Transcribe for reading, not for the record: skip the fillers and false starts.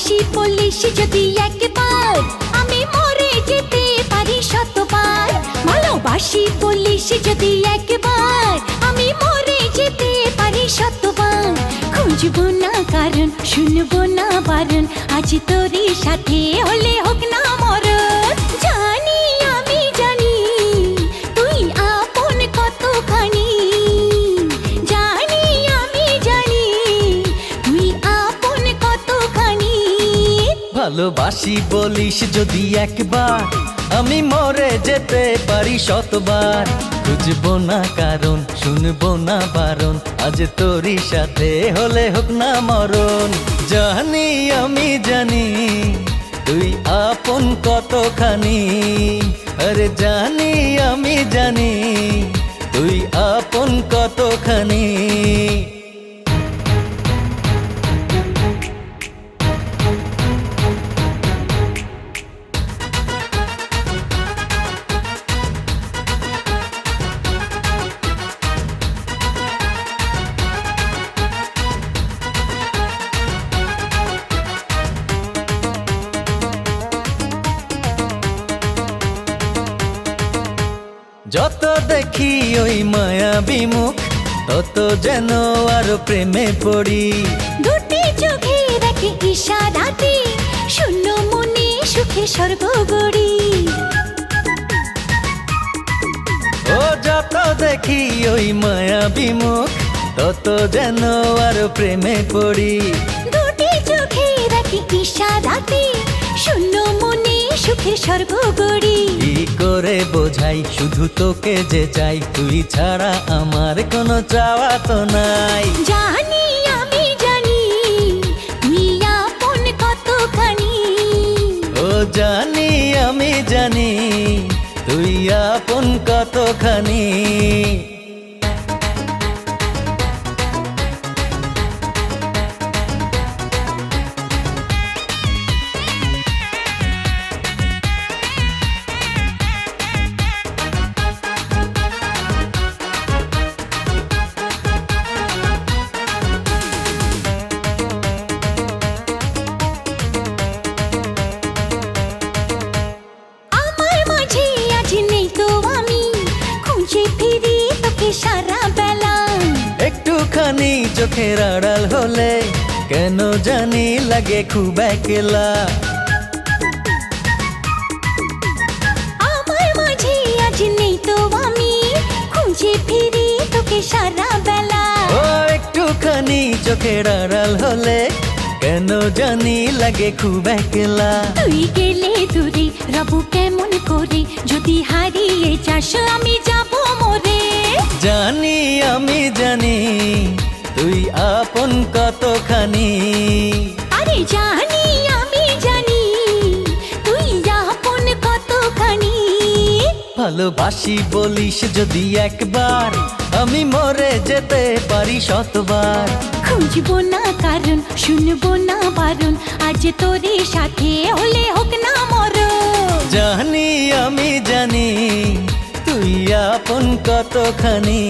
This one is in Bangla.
ভালোবাসি বলিস যদি একবার, আমি মরে যেতে পারি শতবার। ভালোবাসি বলিস যদি একবার, আমি মরে যেতে পারি শতবার। খুঁজবো না কারণ, শুনবো না বারণ, আজ তোরই সাথে হলে হোক না মরণ। জানি আমি জানি তুই আপন কতখানি, জানি আমি জানি তুই আপন কতখানি। ভালোবাসি বলিস যদি একবার, আমি মরে যেতে পারি শতবার। খুঁজবো না কারণ, শুনবো না বারণ, আজ তোরই সাথে হলে হোক না মরণ। জানি আমি জানি তুই আপন কতখানি, আরে জানি আমি জানি তুই আপন কতখানি। যত দেখি ওই মায়াবী মুখ, তত যেন আরো প্রেমে পড়ি। দুটি চোখে রাখি ইশারাতে, শূন্য মনে সুখে স্বর্গ গড়ি। ও যত দেখি ওই মায়াবী মুখ, তত যেন আরো প্রেমে পড়ি। দুটি চোখে রাখি ইশারাতে, শূন্য মনে সুখে স্বর্গ গড়ি। কি করে বোঝাই শুধু তোকে যে চাই, তুই ছাড়া আমার কোনো চাওয়া তো নাই। জানি আমি জানি তুই আপন কতখানি, ও জানি আমি জানি তুই আপন কতখানি। সারা বেলা একটুখানি চোখের আড়াল হলে কেন জানি লাগে খুব একলা। আমার মাঝে আজ নেই তো আমি, খুঁজে ফিরি তোকে সারা বেলা। ও একটুখানি চোখের আড়াল হলে কেন জানি লাগে খুব একলা। তুই গেলে দূরে রবু কেমন করে, যদি হারিয়ে যাস আমি যাব মরে। জানি আমি জানি তুই আপন কতখানি, আরে জানি আমি জানি তুই আপন কতখানি। ভালোবাসি বলিস যদি একবার, আমি মরে যেতে পারি শতবার। খুঁজবো না কারণ, শুনবো না বারণ, আজ তোরই সাথে হলে হোক না মরণ। জানি আমি জানি তুই আপন কতখানি।